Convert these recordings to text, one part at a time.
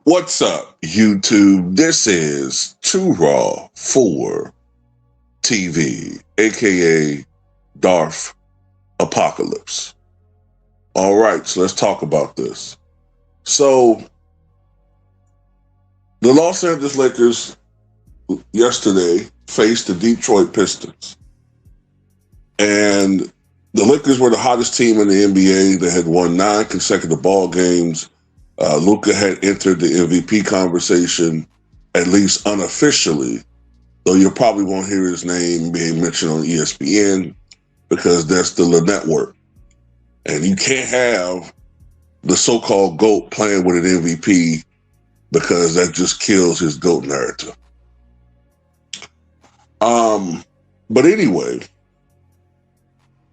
What's up, YouTube? This is Too Raw for TV, aka Darth Apocalypse. All right, so let's talk about this. So, the Los Angeles Lakers yesterday faced the Detroit Pistons. And the Lakers were the hottest team in the NBA. They had won 9 consecutive ball games. Luka had entered the MVP conversation, at least unofficially, though you probably won't hear his name being mentioned on ESPN because that's the network. And you can't have the so-called GOAT playing with an MVP because that just kills his GOAT narrative. But anyway,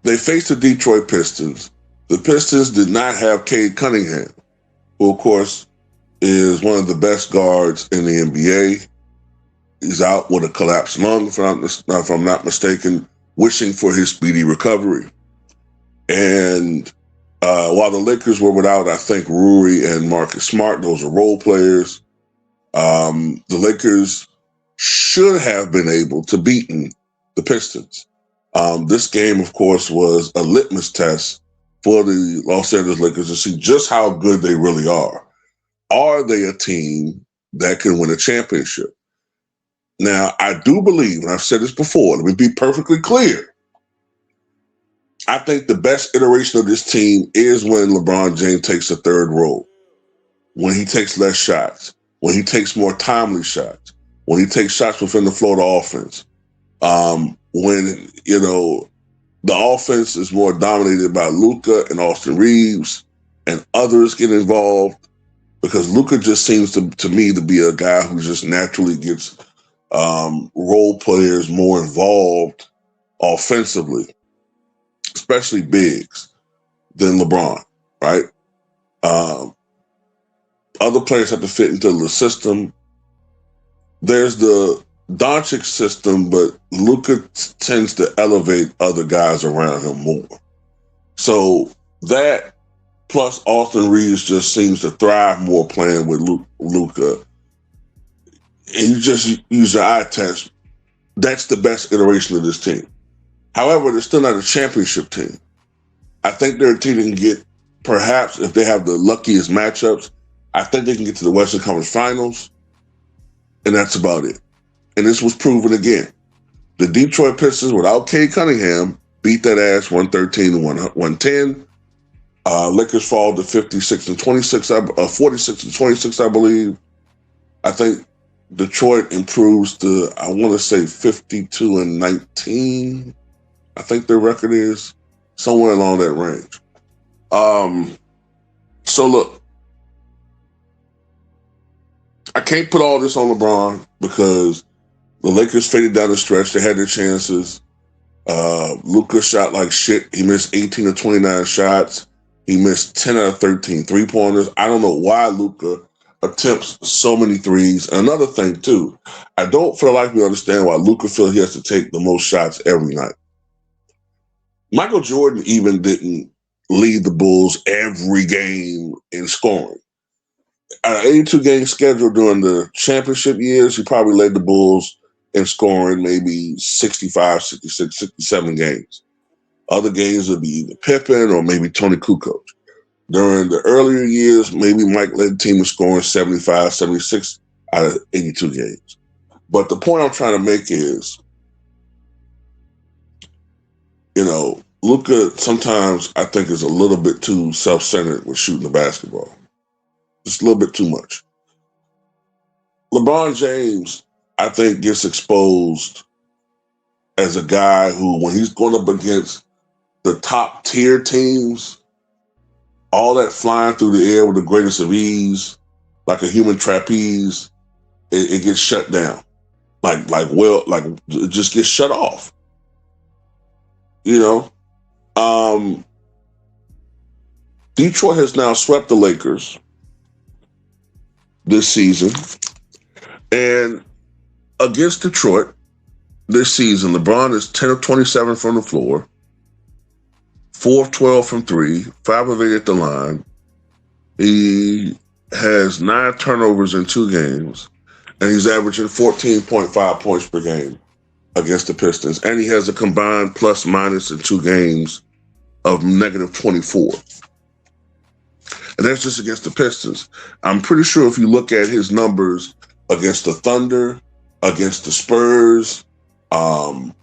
they faced the Detroit Pistons. The Pistons did not have Cade Cunningham, who, of course, is one of the best guards in the NBA. He's out with a collapsed lung, if I'm not mistaken, wishing for his speedy recovery. And while the Lakers were without, I think, Rui and Marcus Smart, those are role players, the Lakers should have been able to beat the Pistons. This game, of course, was a litmus test for the Los Angeles Lakers to see just how good they really are. Are they a team that can win a championship? Now, I do believe, and I've said this before, let me be perfectly clear. I think the best iteration of this team is when LeBron James takes a third role, when he takes less shots, when he takes more timely shots, when he takes shots within the flow of the offense, when, the offense is more dominated by Luka and Austin Reeves and others get involved, because Luka just seems to me to be a guy who just naturally gets role players more involved offensively, especially bigs, than LeBron, right? Other players have to fit into the system. There's the Doncic system, but Luka tends to elevate other guys around him more. So that plus Austin Reeves just seems to thrive more playing with Luka. And you just use your eye test. That's the best iteration of this team. However, they're still not a championship team. I think they're a team that can get, perhaps, if they have the luckiest matchups, I think they can get to the Western Conference Finals. And that's about it. And this was proven again. The Detroit Pistons, without Cade Cunningham, beat that ass 113 to 110. Lakers fall to 46 and 26, 46 and 26, I believe. I think Detroit improves to, I want to say 52 and 19. I think their record is somewhere along that range. So look, I can't put all this on LeBron because the Lakers faded down the stretch. They had their chances. Luka shot like shit. He missed 18 of 29 shots. He missed 10 out of 13 three-pointers. I don't know why Luka attempts so many threes. And another thing, too, I don't feel like we understand why Luka feels he has to take the most shots every night. Michael Jordan even didn't lead the Bulls every game in scoring. An 82-game schedule during the championship years, he probably led the Bulls in scoring maybe 65, 66, 67 games. Other games would be either Pippen or maybe Tony Kukoc. During the earlier years, maybe Mike led the team in scoring 75, 76 out of 82 games. But the point I'm trying to make is, Luka sometimes I think is a little bit too self-centered with shooting the basketball. Just a little bit too much. LeBron James, I think, gets exposed as a guy who, when he's going up against the top tier teams, all that flying through the air with the greatest of ease, like a human trapeze, it gets shut down. It just gets shut off. You know, Detroit has now swept the Lakers this season, and against Detroit this season, LeBron is 10 of 27 from the floor, 4 of 12 from three, 5 of 8 at the line. He has 9 turnovers in 2 games, and he's averaging 14.5 points per game against the Pistons. And he has a combined plus minus in 2 games of negative 24. And that's just against the Pistons. I'm pretty sure if you look at his numbers against the Thunder, against the Spurs,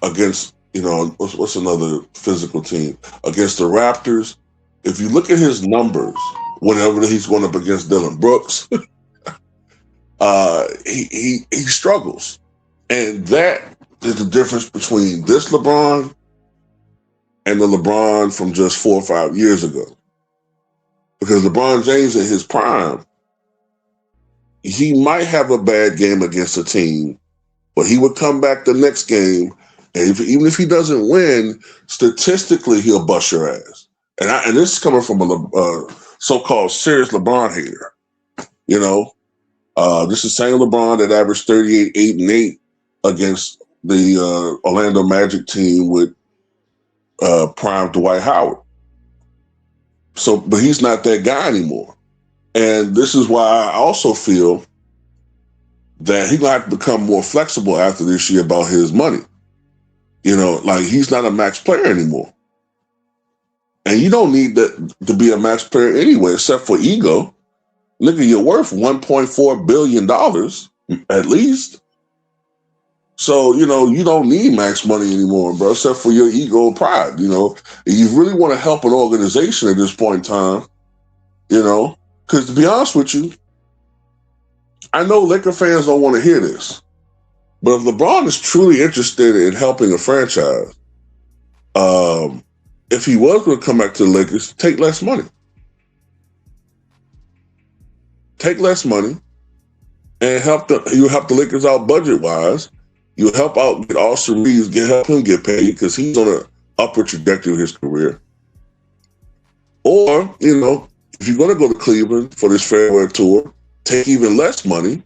against, what's another physical team? Against the Raptors, if you look at his numbers, whenever he's going up against Dillon Brooks, he struggles. And that is the difference between this LeBron and the LeBron from just 4 or 5 years ago. Because LeBron James in his prime, he might have a bad game against a team, but he would come back the next game, and even if he doesn't win, statistically he'll bust your ass. And this is coming from a so-called serious LeBron hater. This is same LeBron that averaged 38, 8, and 8 against the Orlando Magic team with prime Dwight Howard. But he's not that guy anymore. And this is why I also feel that he's going to have to become more flexible after this year about his money. He's not a max player anymore. And you don't need that to be a max player anyway, except for ego. Nigga, you're worth $1.4 billion at least. So, you don't need max money anymore, bro, except for your ego and pride, If you really want to help an organization at this point in time, because to be honest with you, I know Laker fans don't want to hear this, but if LeBron is truly interested in helping a franchise, if he was going to come back to the Lakers, take less money. Take less money and you help the Lakers out budget-wise. You help out get Austin Reeves, help him get paid because he's on an upward trajectory of his career. Or, if you're going to go to Cleveland for this farewell tour, take even less money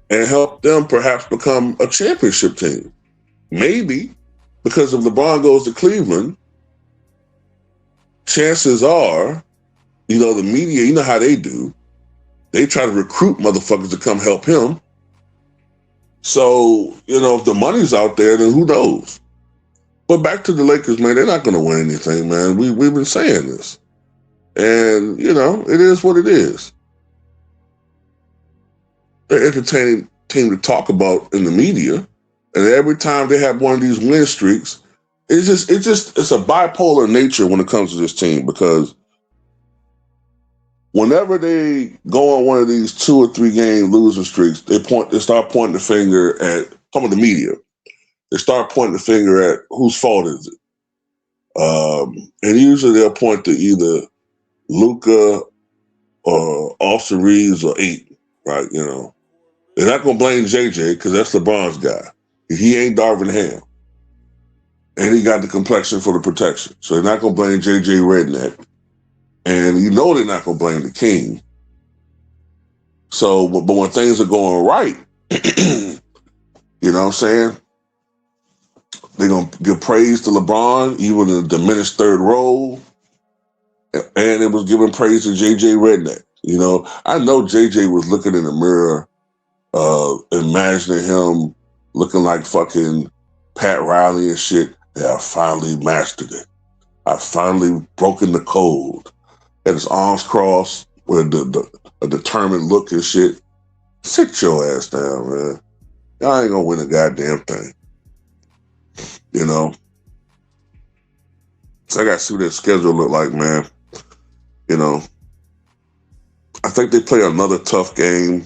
and help them perhaps become a championship team. Maybe, because if LeBron goes to Cleveland, chances are, the media, you know how they do. They try to recruit motherfuckers to come help him. So, if the money's out there, then who knows? But back to the Lakers, man, they're not going to win anything, man. We've been saying this. And, it is what it is. They're an entertaining team to talk about in the media. And every time they have one of these win streaks, it's a bipolar nature when it comes to this team, because whenever they go on one of these 2 or 3 game losing streaks, they start pointing the finger at some of the media. They start pointing the finger at whose fault is it. And usually they'll point to either Luka or Austin Reeves or 8, right? They're not going to blame JJ because that's LeBron's guy. He ain't Darvin Ham. And he got the complexion for the protection. So they're not going to blame JJ Redneck. And they're not going to blame the king. So, but when things are going right, you know what I'm saying? They're going to give praise to LeBron, even in a diminished third role. And it was giving praise to JJ Redneck. I know JJ was looking in the mirror, imagining him looking like fucking Pat Riley and shit. Yeah, I finally mastered it. I finally broken the code. Had his arms crossed with a determined look and shit. Sit your ass down, man. Y'all ain't gonna win a goddamn thing. So I gotta see what their schedule look like, man. I think they play another tough game,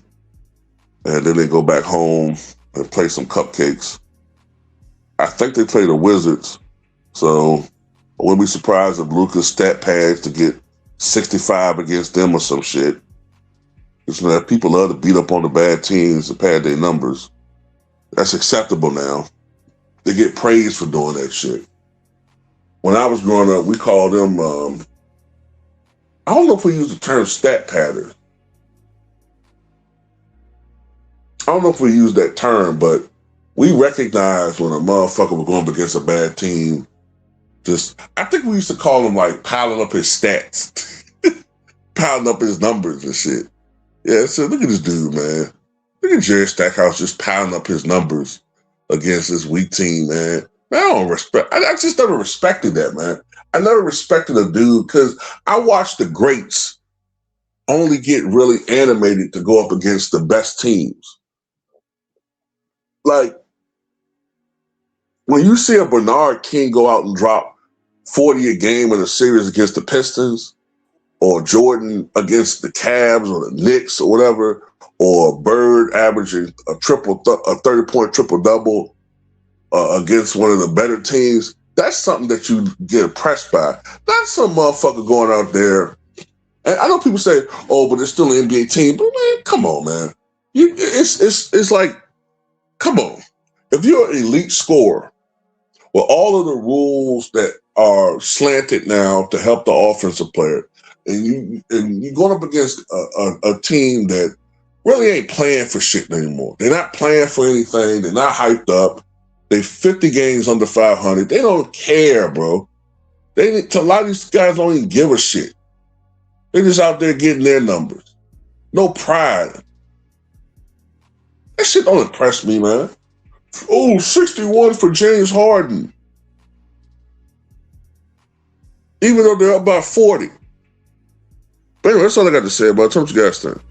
and then they go back home and play some cupcakes. I think they play the Wizards, so I wouldn't be surprised if Luka's stat pads to get 65 against them or some shit. Because man, people love to beat up on the bad teams and pad their numbers. That's acceptable now. They get praised for doing that shit. When I was growing up, we called them, I don't know if we use the term stat pattern. I don't know if we use that term, but we recognized when a motherfucker was going up against a bad team. I think we used to call him like piling up his stats, piling up his numbers and shit. Yeah, so look at this dude, man. Look at Jerry Stackhouse just piling up his numbers against this weak team, man. I don't respect. I just never respected that, man. I never respected a dude because I watched the greats only get really animated to go up against the best teams. Like when you see a Bernard King go out and drop 40 a game in a series against the Pistons, or Jordan against the Cavs or the Knicks or whatever, or Bird averaging a 30-point triple-double against one of the better teams, that's something that you get impressed by. Not some motherfucker going out there. And I know people say, oh, but it's still an NBA team. But man, come on, man. It's like, come on. If you're an elite scorer, with all of the rules that are slanted now to help the offensive player, and you're going up against a team that really ain't playing for shit anymore. They're not playing for anything. They're not hyped up. They 50 games under 500. They don't care, bro. A lot of these guys don't even give a shit. They're just out there getting their numbers. No pride. That shit don't impress me, man. Oh, 61 for James Harden. Even though they're up by 40. But anyway, that's all I got to say about it. Tell me what you guys think.